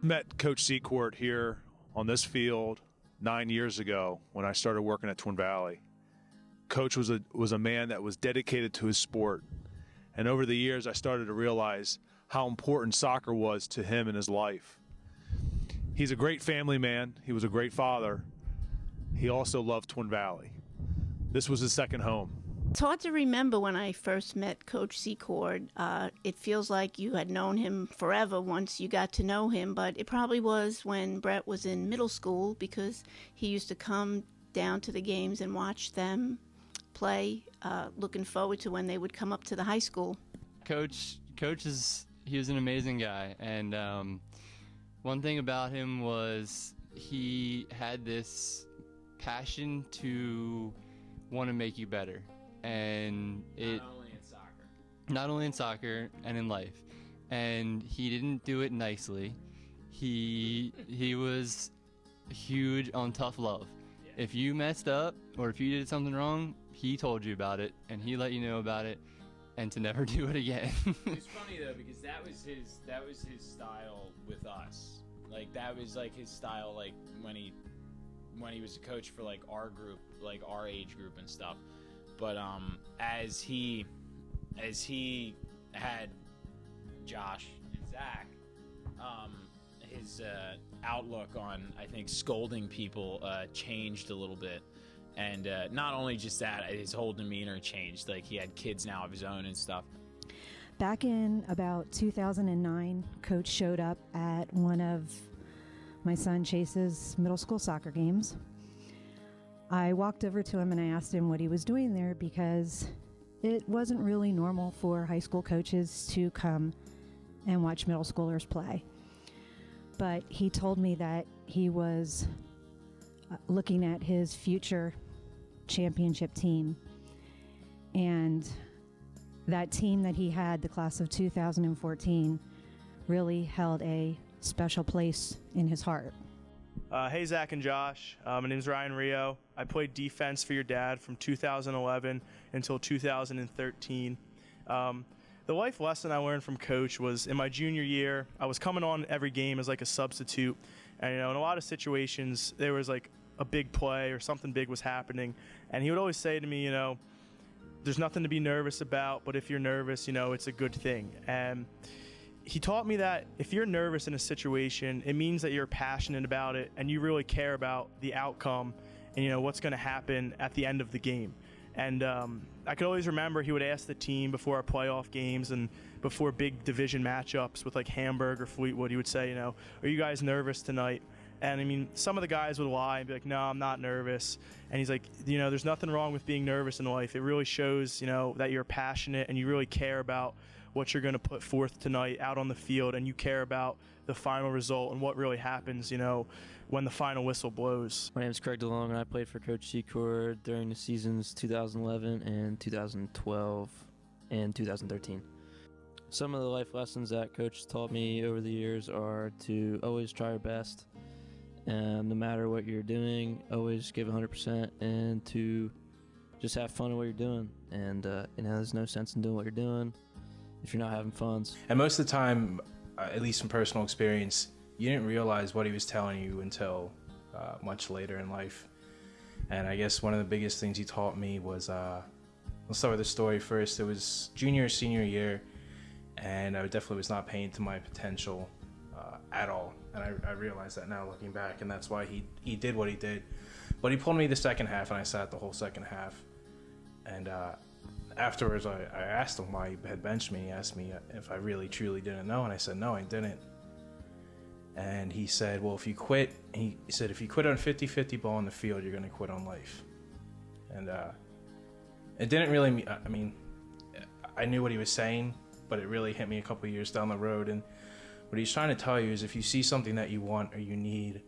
met Coach Secord here on this field 9 years ago when I started working at Twin Valley. Coach was a man that was dedicated to his sport. And over the years, I started to realize how important soccer was to him in his life. He's a great family man. He was a great father. He also loved Twin Valley. This was his second home. It's hard to remember when I first met Coach Secord. It feels like you had known him forever once you got to know him, but it probably was when Brett was in middle school, because he used to come down to the games and watch them play, looking forward to when they would come up to the high school. Coach he was an amazing guy, and one thing about him was he had this passion to want to make you better. And not only in soccer and in life. And he didn't do it nicely. He was huge on tough love. Yeah. If you messed up or if you did something wrong, he told you about it and he let you know about it, and to never do it again. It's funny though, because that was his style with us. Like that was like his style, like when he was a coach for like our group, like our age group and stuff. But as he had Josh and Zach, his outlook on, I think, scolding people changed a little bit. And not only just that, his whole demeanor changed. Like he had kids now of his own and stuff. Back in about 2009, Coach showed up at one of my son Chase's middle school soccer games. I walked over to him and I asked him what he was doing there, because it wasn't really normal for high school coaches to come and watch middle schoolers play. But he told me that he was looking at his future championship team. And that team that he had, the class of 2014, really held a special place in his heart. Hey, Zach and Josh. My name's Ryan Rio. I played defense for your dad from 2011 until 2013. The life lesson I learned from Coach was in my junior year. I was coming on every game as like a substitute, and in a lot of situations there was like a big play or something big was happening, and he would always say to me, there's nothing to be nervous about, but if you're nervous, it's a good thing. And he taught me that if you're nervous in a situation, it means that you're passionate about it and you really care about the outcome and what's going to happen at the end of the game. And I could always remember he would ask the team before our playoff games and before big division matchups with like Hamburg or Fleetwood, he would say, are you guys nervous tonight? And some of the guys would lie and be like, no, I'm not nervous. And he's like, there's nothing wrong with being nervous in life. It really shows, that you're passionate and you really care about what you're going to put forth tonight out on the field, and you care about the final result and what really happens, when the final whistle blows. My name is Craig DeLong, and I played for Coach Secord during the seasons 2011 and 2012 and 2013. Some of the life lessons that Coach taught me over the years are to always try your best, and no matter what you're doing, always give 100%, and to just have fun in what you're doing. And there's no sense in doing what you're doing if you're not having fun. And most of the time, at least from personal experience, you didn't realize what he was telling you until much later in life. And I guess one of the biggest things he taught me was, let's start with the story first. It was junior or senior year, and I definitely was not paying to my potential at all. And I realize that now looking back, and that's why he did what he did. But he pulled me the second half, and I sat the whole second half. And afterwards, I asked him why he had benched me. He asked me if I really, truly didn't know, and I said, no, I didn't. And he said, well, if you quit, he said, if you quit on 50-50 ball on the field, you're going to quit on life. And it didn't really, I knew what he was saying, but it really hit me a couple years down the road. And what he's trying to tell you is if you see something that you want or you need,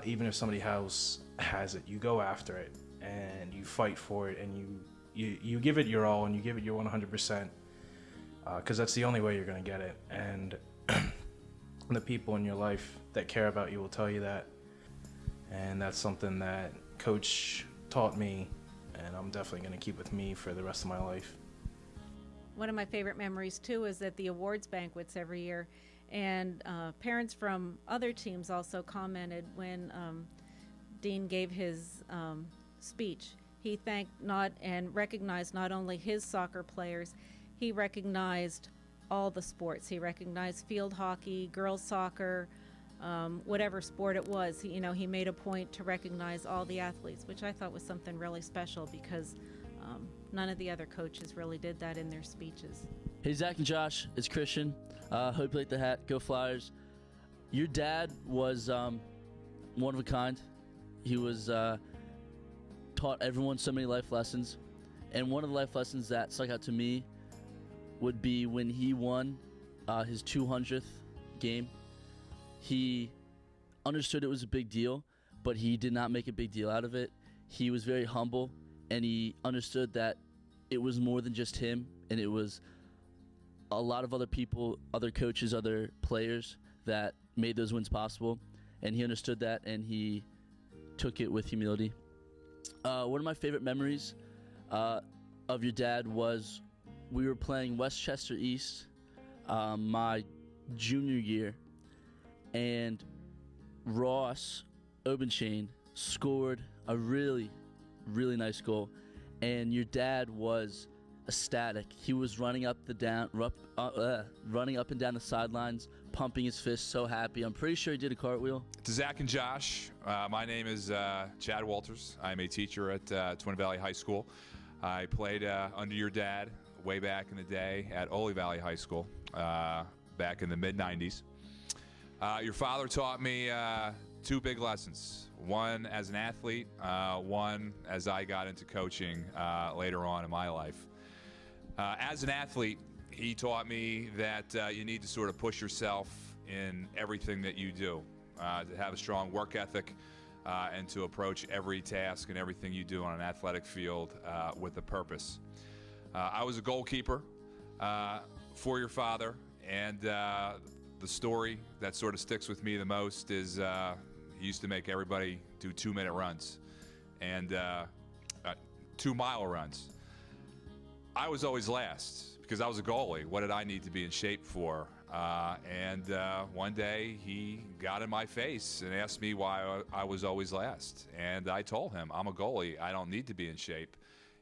even if somebody else has it, you go after it and you fight for it, and you give it your all and you give it your 100%, because that's the only way you're going to get it. And the people in your life that care about you will tell you that. And that's something that Coach taught me, and I'm definitely going to keep with me for the rest of my life. One of my favorite memories too is at the awards banquets every year, And parents from other teams also commented when Dean gave his speech. He thanked and recognized not only his soccer players, he recognized all the sports. He recognized field hockey, girls soccer, whatever sport it was. He made a point to recognize all the athletes, which I thought was something really special because none of the other coaches really did that in their speeches. Hey, Zach and Josh, it's Christian. Hope you like the hat. Go Flyers. Your dad was one of a kind. He was taught everyone so many life lessons. And one of the life lessons that stuck out to me would be when he won his 200th game. He understood it was a big deal, but he did not make a big deal out of it. He was very humble, and he understood that it was more than just him, and it was a lot of other people, other coaches, other players that made those wins possible. And he understood that, and he took it with humility. One of my favorite memories of your dad was we were playing Westchester East my junior year, and Ross Obenchain scored a really, really nice goal, and your dad was ecstatic. He was running up and down the sidelines, pumping his fist, so happy. I'm pretty sure he did a cartwheel. To Zach and Josh, my name is Chad Walters. I'm a teacher at Twin Valley High School. I played under your dad way back in the day at Ole Valley High School back in the mid-'90s. Your father taught me two big lessons. One as an athlete, one as I got into coaching later on in my life. As an athlete, he taught me that you need to sort of push yourself in everything that you do, to have a strong work ethic, and to approach every task and everything you do on an athletic field with a purpose. I was a goalkeeper for your father, and the story that sort of sticks with me the most is he used to make everybody do 2-minute runs and 2-mile runs. I was always last because I was a goalie. What did I need to be in shape for? And one day he got in my face and asked me why I was always last. And I told him, I'm a goalie. I don't need to be in shape.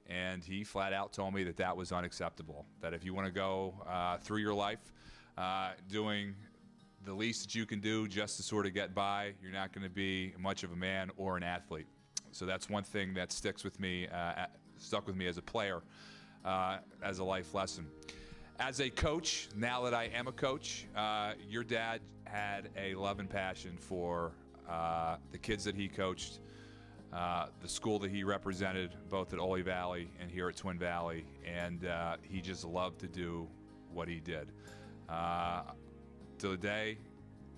And he flat out told me that that was unacceptable, that if you want to go through your life doing the least that you can do just to sort of get by, you're not going to be much of a man or an athlete. So that's one thing that stuck with me as a player, as a life lesson. As a coach, now that I am a coach, your dad had a love and passion for the kids that he coached, the school that he represented, both at Ole Valley and here at Twin Valley, and he just loved to do what he did. To the day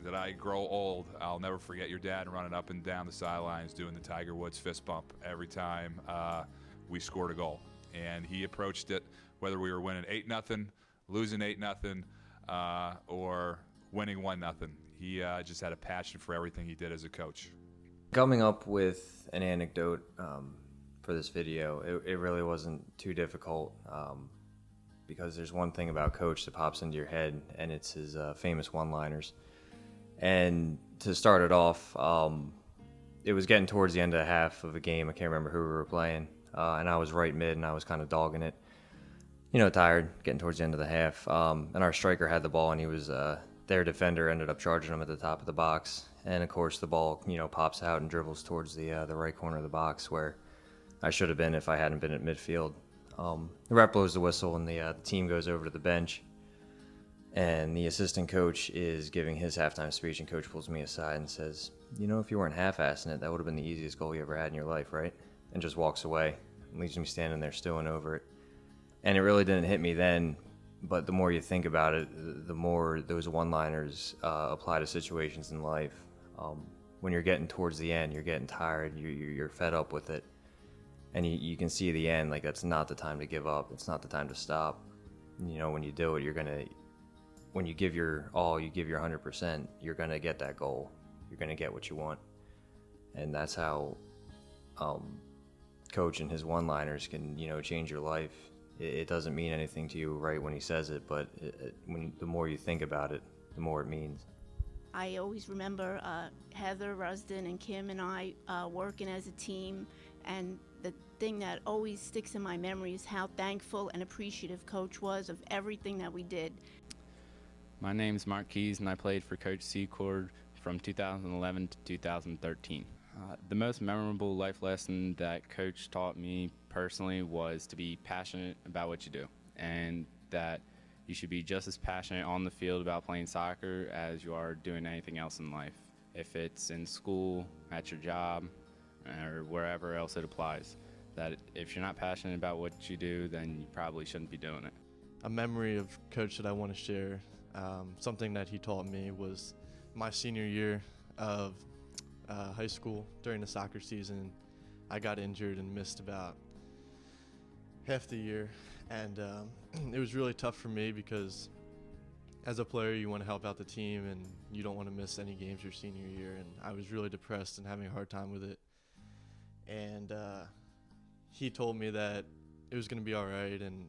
that I grow old, I'll never forget your dad running up and down the sidelines doing the Tiger Woods fist bump every time we scored a goal. And he approached it, whether we were winning 8-0, losing 8-0, or winning 1-0. He just had a passion for everything he did as a coach. Coming up with an anecdote for this video, it really wasn't too difficult because there's one thing about Coach that pops into your head, and it's his famous one-liners. And to start it off, it was getting towards the end of the half of a game. I can't remember who we were playing, and I was right mid, and I was kind of dogging it. Tired, getting towards the end of the half. And our striker had the ball, and he was their defender ended up charging him at the top of the box. And of course, the ball, pops out and dribbles towards the right corner of the box where I should have been if I hadn't been at midfield. The ref blows the whistle, and the team goes over to the bench. And the assistant coach is giving his halftime speech, and Coach pulls me aside and says, if you weren't half-assing it, that would have been the easiest goal you ever had in your life, right? And just walks away and leaves me standing there stewing over it. And it really didn't hit me then, but the more you think about it, the more those one-liners apply to situations in life. When you're getting towards the end, you're getting tired, you're fed up with it, and you can see the end, like that's not the time to give up, it's not the time to stop. When you do it, when you give your all, you give your 100%, you're gonna get that goal, you're gonna get what you want. And that's how Coach and his one-liners can, change your life. It doesn't mean anything to you right when he says it, but the more you think about it, the more it means. I always remember Heather Rusden and Kim and I working as a team, and the thing that always sticks in my memory is how thankful and appreciative Coach was of everything that we did. My name's Mark Keys, and I played for Coach Secord from 2011 to 2013. The most memorable life lesson that Coach taught me personally was to be passionate about what you do, and that you should be just as passionate on the field about playing soccer as you are doing anything else in life. If it's in school, at your job, or wherever else it applies. That if you're not passionate about what you do, then you probably shouldn't be doing it. A memory of Coach that I want to share, something that he taught me was my senior year of high school. During the soccer season, I got injured and missed about half the year, and it was really tough for me because as a player you want to help out the team and you don't want to miss any games your senior year, and I was really depressed and having a hard time with it. And he told me that it was going to be all right, and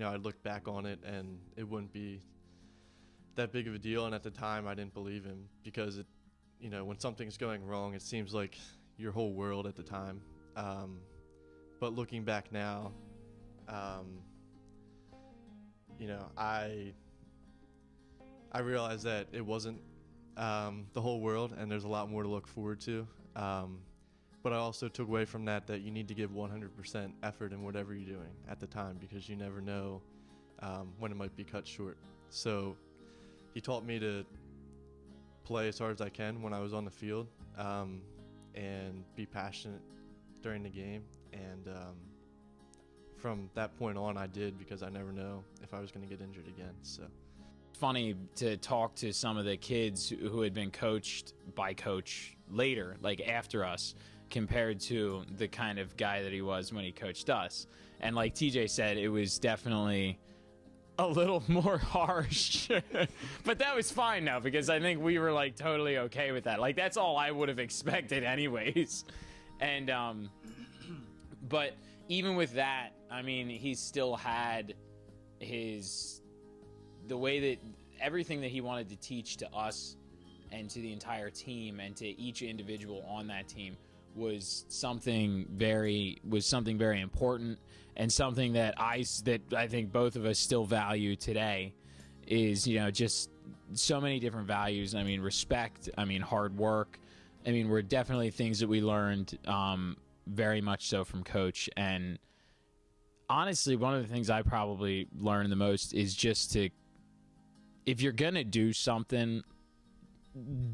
I'd look back on it and it wouldn't be that big of a deal. And at the time I didn't believe him because when something's going wrong, it seems like your whole world at the time. But looking back now, I realized that it wasn't the whole world, and there's a lot more to look forward to. But I also took away from that you need to give 100% effort in whatever you're doing at the time, because you never know when it might be cut short. So he taught me to play as hard as I can when I was on the field, and be passionate during the game. And from that point on, I did, because I never know if I was going to get injured again. So funny to talk to some of the kids who had been coached by Coach later, like after us, compared to the kind of guy that he was when he coached us. And like TJ said, it was definitely a little more harsh. But that was fine now, because I think we were like totally okay with that. Like that's all I would have expected anyways. And but even with that, I mean, he still had the way that everything that he wanted to teach to us and to the entire team and to each individual on that team was something very important, and something that I think both of us still value today is, just so many different values. I mean, respect, I mean, hard work. I mean, were definitely things that we learned very much so from Coach. And honestly, one of the things I probably learned the most is just if you're going to do something,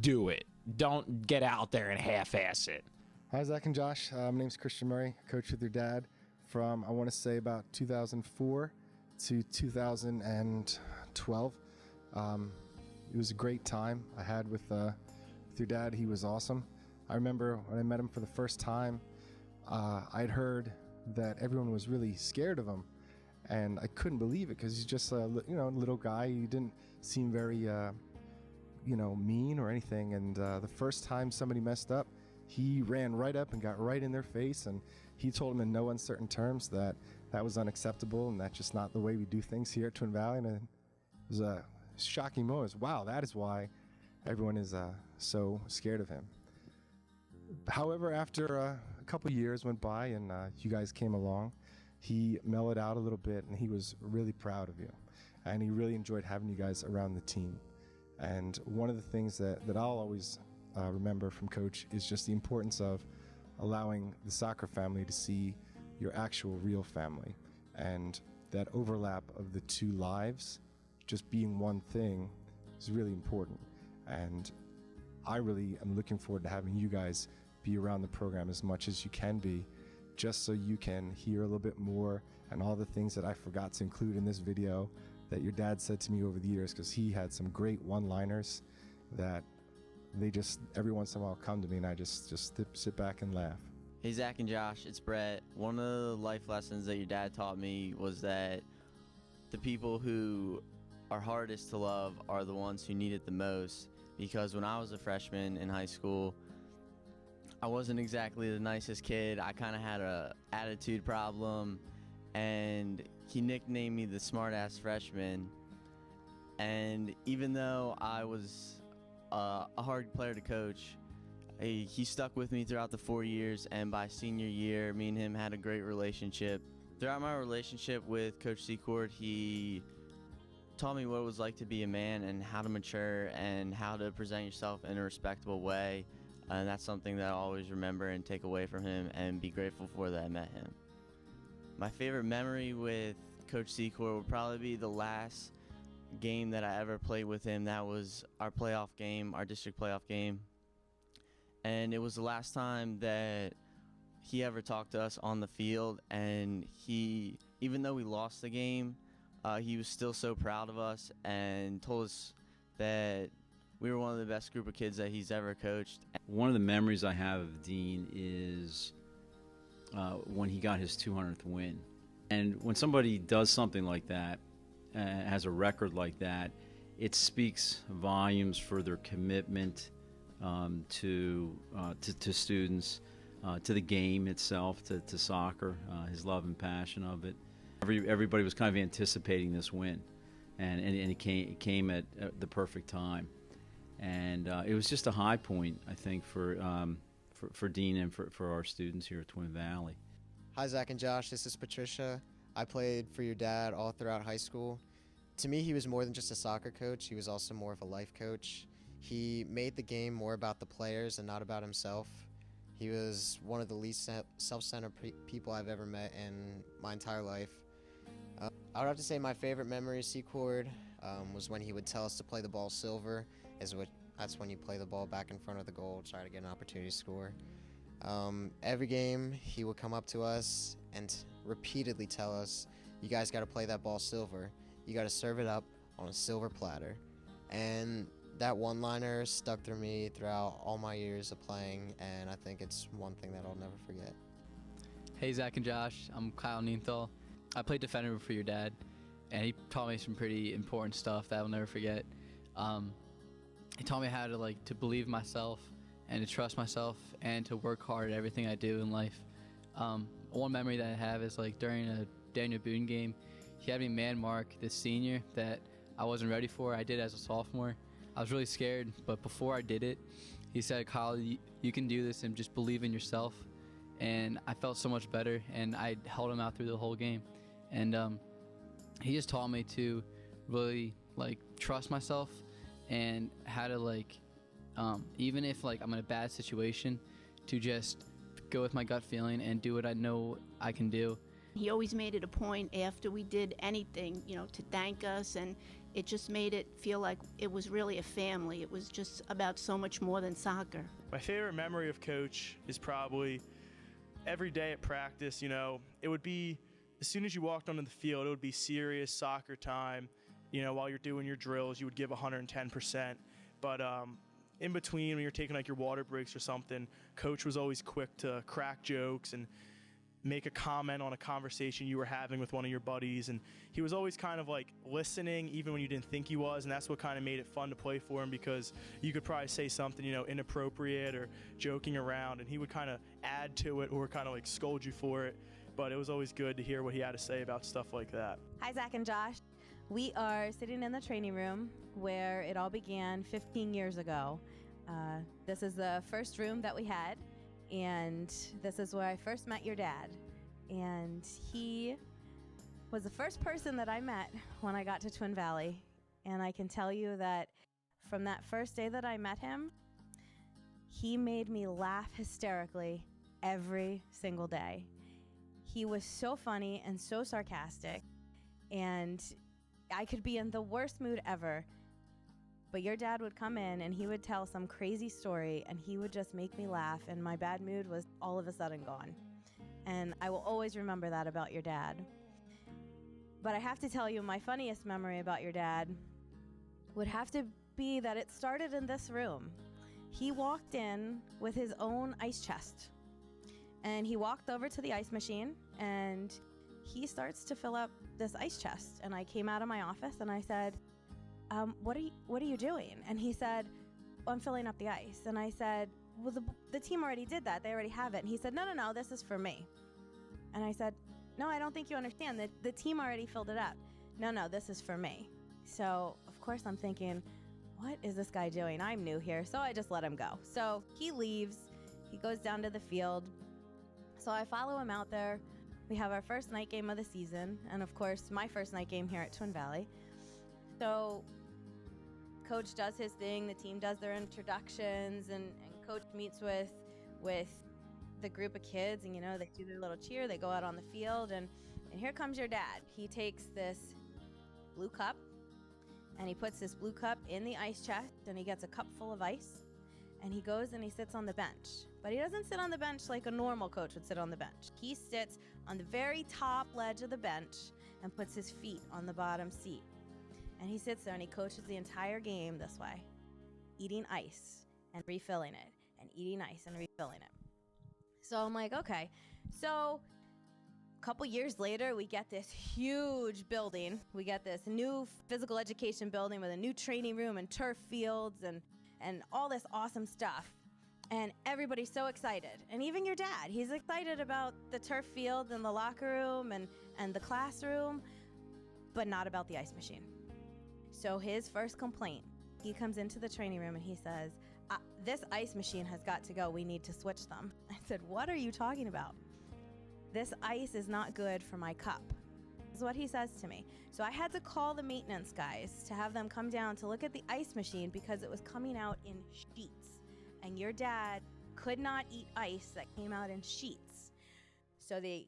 do it. Don't get out there and half-ass it. Hi, Zach and Josh. My name's Christian Murray, coach with your dad from, I want to say, about 2004 to 2012. It was a great time I had with your dad. He was awesome. I remember when I met him for the first time, I'd heard that everyone was really scared of him, and I couldn't believe it, because he's just a little guy. He didn't seem very mean or anything. And the first time somebody messed up, he ran right up and got right in their face, and he told them in no uncertain terms that was unacceptable, and that's just not the way we do things here at Twin Valley. And it was a shocking moment. Wow, that is why everyone is so scared of him. However, after a couple years went by and you guys came along, he mellowed out a little bit, and he was really proud of you, and he really enjoyed having you guys around the team. And one of the things that I'll always remember from Coach is just the importance of allowing the soccer family to see your actual real family, and that overlap of the two lives just being one thing is really important. And I really am looking forward to having you guys be around the program as much as you can be, just so you can hear a little bit more and all the things that I forgot to include in this video that your dad said to me over the years, because he had some great one-liners that they just every once in a while come to me, and I just sit back and laugh. Hey Zach and Josh, it's Brett. One of the life lessons that your dad taught me was that the people who are hardest to love are the ones who need it the most, because when I was a freshman in high school, I wasn't exactly the nicest kid. I kind of had a attitude problem, and he nicknamed me the smart-ass freshman. And even though I was a hard player to coach, he stuck with me throughout the 4 years, and by senior year, me and him had a great relationship. Throughout my relationship with Coach Secord, he taught me what it was like to be a man and how to mature and how to present yourself in a respectable way. And that's something that I'll always remember and take away from him and be grateful for that I met him. My favorite memory with Coach Secord would probably be the last game that I ever played with him. That was our playoff game, our district playoff game. And it was the last time that he ever talked to us on the field. And even though we lost the game, he was still so proud of us and told us that we were one of the best group of kids that he's ever coached. One of the memories I have of Dean is when he got his 200th win. And when somebody does something like that, has a record like that, it speaks volumes for their commitment to students, to the game itself, to soccer, his love and passion of it. Everybody was kind of anticipating this win, and it came at the perfect time. And it was just a high point, I think, for Dean and for our students here at Twin Valley. Hi, Zach and Josh. This is Patricia. I played for your dad all throughout high school. To me, he was more than just a soccer coach. He was also more of a life coach. He made the game more about the players and not about himself. He was one of the least self-centered people I've ever met in my entire life. I would have to say my favorite memory of Secord was when he would tell us to play the ball silver. That's when you play the ball back in front of the goal, try to get an opportunity to score. Every game, he would come up to us and repeatedly tell us, you guys got to play that ball silver. You got to serve it up on a silver platter. And that one-liner stuck through me throughout all my years of playing, and I think it's one thing that I'll never forget. Hey, Zach and Josh. I'm Kyle Neenthal. I played defender for your dad, and he taught me some pretty important stuff that I'll never forget. He taught me how to believe myself and to trust myself and to work hard at everything I do in life. One memory that I have is during a Daniel Boone game, he had me man mark this senior that I wasn't ready for. I did as a sophomore. I was really scared, but before I did it, he said, Kyle, you can do this and just believe in yourself. And I felt so much better, and I held him out through the whole game. And he just taught me to really trust myself and how to even if I'm in a bad situation, to just go with my gut feeling and do what I know I can do. He always made it a point after we did anything, to thank us, and it just made it feel like it was really a family. It was just about so much more than soccer. My favorite memory of Coach is probably every day at practice. It would be, as soon as you walked onto the field, it would be serious soccer time. While you're doing your drills, you would give 110%. But in between, when you're taking your water breaks or something, Coach was always quick to crack jokes and make a comment on a conversation you were having with one of your buddies. And he was always kind of listening even when you didn't think he was, and that's what kind of made it fun to play for him, because you could probably say something inappropriate or joking around, and he would kind of add to it or kind of scold you for it. But it was always good to hear what he had to say about stuff like that. Hi, Zach and Josh. We are sitting in the training room where it all began 15 years ago. This is the first room that we had, and this is where I first met your dad. And he was the first person that I met when I got to Twin Valley. And I can tell you that from that first day that I met him, he made me laugh hysterically every single day. He was so funny and so sarcastic, and I could be in the worst mood ever, but your dad would come in and he would tell some crazy story and he would just make me laugh, and my bad mood was all of a sudden gone. And I will always remember that about your dad. But I have to tell you, my funniest memory about your dad would have to be that it started in this room. He walked in with his own ice chest, and he walked over to the ice machine and he starts to fill up this ice chest. And I came out of my office and I said, what are you doing? And he said, oh, I'm filling up the ice. And I said, well, the team already did that. They already have it. And he said, no, this is for me. And I said, no, I don't think you understand. The team already filled it up. No, this is for me. So, of course, I'm thinking, what is this guy doing? I'm new here. So I just let him go. So he leaves. He goes down to the field. So I follow him out there. We have our first night game of the season. And of course, my first night game here at Twin Valley. So Coach does his thing. The team does their introductions. And Coach meets with the group of kids. And, they do their little cheer. They go out on the field. And here comes your dad. He takes this blue cup. And he puts this blue cup in the ice chest, and he gets a cup full of ice, and he goes and he sits on the bench. But he doesn't sit on the bench like a normal coach would sit on the bench. He sits on the very top ledge of the bench and puts his feet on the bottom seat. And he sits there and he coaches the entire game this way, eating ice and refilling it, and eating ice and refilling it. So I'm like, okay. So a couple years later, we get this huge building. We get this new physical education building with a new training room and turf fields and all this awesome stuff. And everybody's so excited. And even your dad, he's excited about the turf field and the locker room and the classroom, but not about the ice machine. So his first complaint, he comes into the training room and he says, this ice machine has got to go. We need to switch them. I said, what are you talking about? This ice is not good for my cup, is what he says to me. So I had to call the maintenance guys to have them come down to look at the ice machine because it was coming out in sheets. And your dad could not eat ice that came out in sheets. So the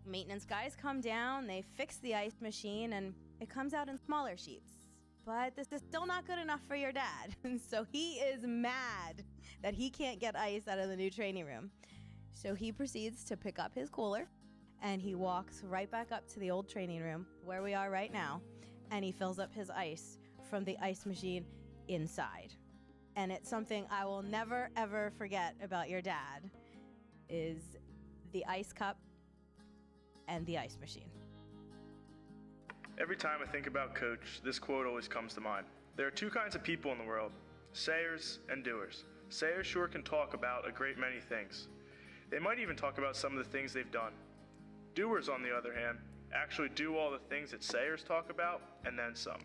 maintenance guys come down, they fix the ice machine, and it comes out in smaller sheets. But this is still not good enough for your dad. And so he is mad that he can't get ice out of the new training room. So he proceeds to pick up his cooler, and he walks right back up to the old training room where we are right now, and he fills up his ice from the ice machine inside. And it's something I will never, ever forget about your dad, is the ice cup and the ice machine. Every time I think about Coach, this quote always comes to mind. There are two kinds of people in the world, sayers and doers. Sayers sure can talk about a great many things. They might even talk about some of the things they've done. Doers, on the other hand, actually do all the things that sayers talk about, and then some.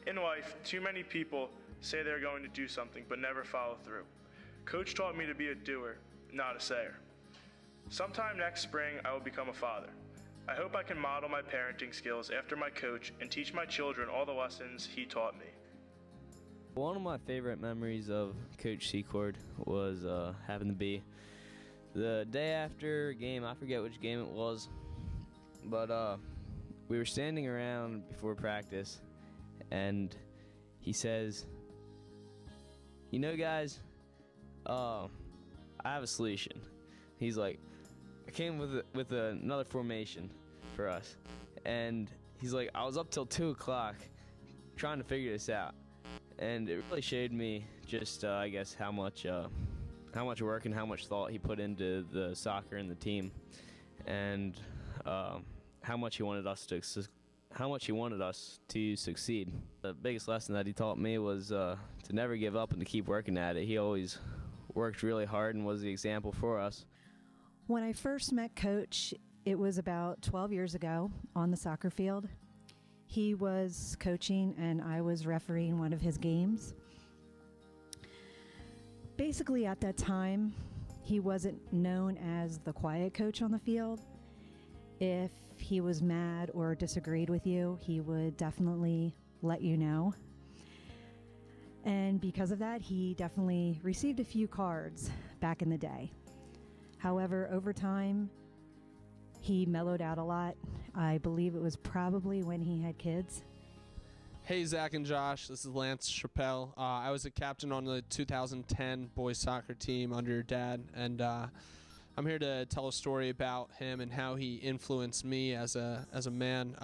In life, too many people say they're going to do something, but never follow through. Coach taught me to be a doer, not a sayer. Sometime next spring, I will become a father. I hope I can model my parenting skills after my coach and teach my children all the lessons he taught me. One of my favorite memories of Coach Secord was having to be the day after a game. I forget which game it was, but we were standing around before practice, and he says, "You know, guys, I have a solution." He's like, "I came with another formation for us," and he's like, "I was up till 2 o'clock trying to figure this out," and it really showed me just I guess how much work and how much thought he put into the soccer and the team, and how much he wanted us to succeed. The biggest lesson that he taught me was to never give up and to keep working at it. He always worked really hard and was the example for us. When I first met Coach, it was about 12 years ago on the soccer field. He was coaching and I was refereeing one of his games. Basically, at that time, he wasn't known as the quiet coach on the field. If he was mad or disagreed with you, he would definitely let you know. And because of that, he definitely received a few cards back in the day. However, over time, he mellowed out a lot. I believe it was probably when he had kids. Hey, Zach and Josh, this is Lance Chappelle. I was a captain on the 2010 boys soccer team under your dad, and I'm here to tell a story about him and how he influenced me as a man.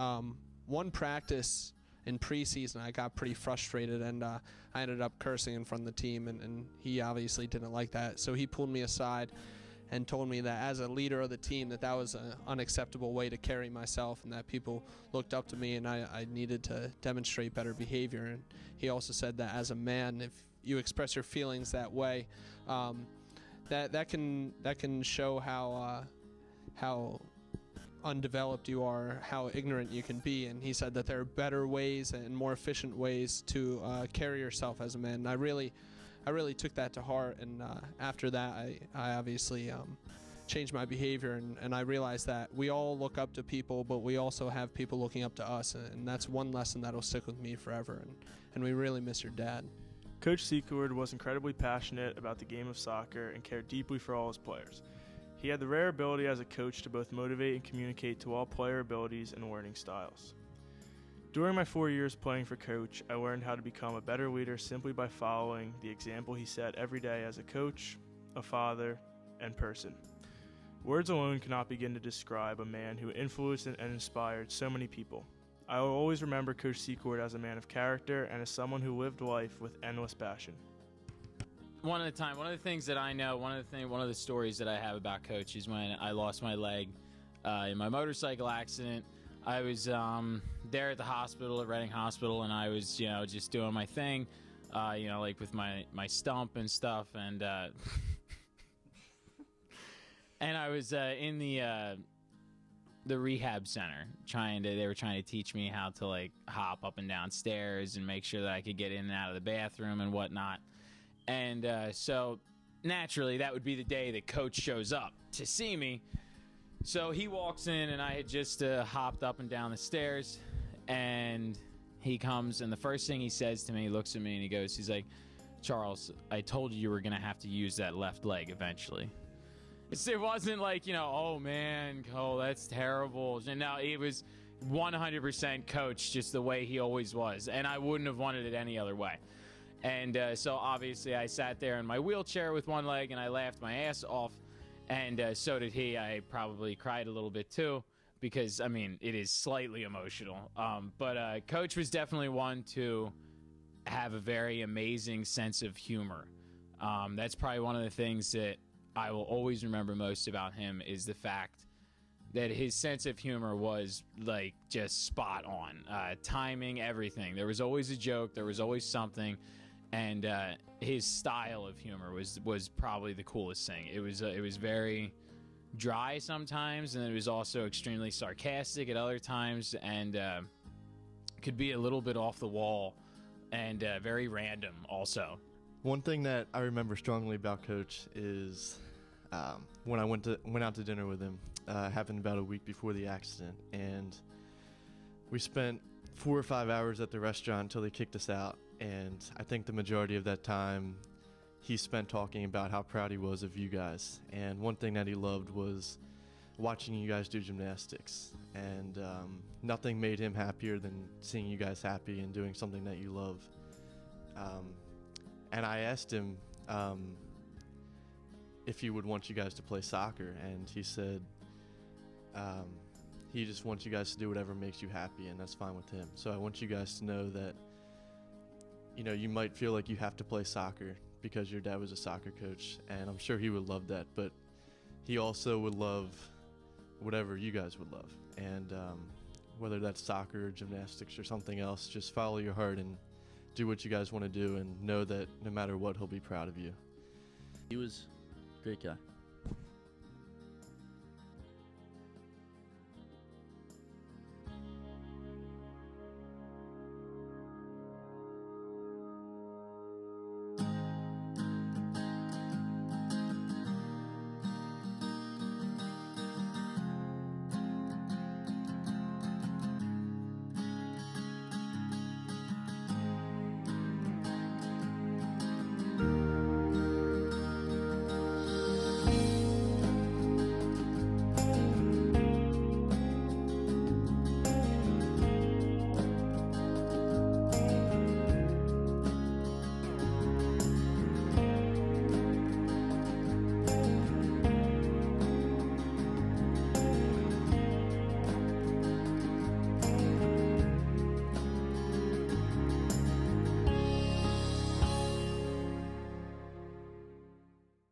One practice in preseason, I got pretty frustrated, and I ended up cursing in front of the team, and he obviously didn't like that. So he pulled me aside and told me that as a leader of the team that was an unacceptable way to carry myself, and that people looked up to me, and I needed to demonstrate better behavior. And he also said that as a man, if you express your feelings that way, that can show how undeveloped you are, how ignorant you can be. And he said that there are better ways and more efficient ways to carry yourself as a man. And I really took that to heart. And after that, I obviously changed my behavior. And I realized that we all look up to people, but we also have people looking up to us. And that's one lesson that'll stick with me forever. And we really miss your dad. Coach Secord was incredibly passionate about the game of soccer and cared deeply for all his players. He had the rare ability as a coach to both motivate and communicate to all player abilities and learning styles. During my 4 years playing for Coach, I learned how to become a better leader simply by following the example he set every day as a coach, a father, and person. Words alone cannot begin to describe a man who influenced and inspired so many people. I will always remember Coach Secord as a man of character and as someone who lived life with endless passion. One of the things that I know, one of the stories that I have about Coach is when I lost my leg in my motorcycle accident. I was there at the hospital, at Reading Hospital, and I was, just doing my thing, like with my stump and stuff, and and I was in the rehab center they were trying to teach me how to like hop up and down stairs and make sure that I could get in and out of the bathroom and whatnot. And so naturally that would be the day that Coach shows up to see me. So he walks in and I had just hopped up and down the stairs, and he comes, and the first thing he says to me, he looks at me and he's like, "Charles, I told you were going to have to use that left leg eventually." It wasn't like, oh man, that's terrible. And no, it was 100% Coach, just the way he always was. And I wouldn't have wanted it any other way. And so obviously I sat there in my wheelchair with one leg and I laughed my ass off. And so did he. I probably cried a little bit too, because, it is slightly emotional. But Coach was definitely one to have a very amazing sense of humor. That's probably one of the things that I will always remember most about him, is the fact that his sense of humor was like just spot on. Timing, everything. There was always a joke. There was always something. And his style of humor was probably the coolest thing. It was very dry sometimes, and it was also extremely sarcastic at other times, and could be a little bit off the wall and very random also. One thing that I remember strongly about Coach is when I went out to dinner with him. Happened about a week before the accident, and we spent 4 or 5 hours at the restaurant until they kicked us out. And I think the majority of that time he spent talking about how proud he was of you guys. And one thing that he loved was watching you guys do gymnastics. And nothing made him happier than seeing you guys happy and doing something that you love. And I asked him if he would want you guys to play soccer. And he said he just wants you guys to do whatever makes you happy, and that's fine with him. So I want you guys to know that you might feel like you have to play soccer because your dad was a soccer coach, and I'm sure he would love that, but he also would love whatever you guys would love. And whether that's soccer or gymnastics or something else, just follow your heart and do what you guys want to do, and know that no matter what, he'll be proud of you. He was a great guy.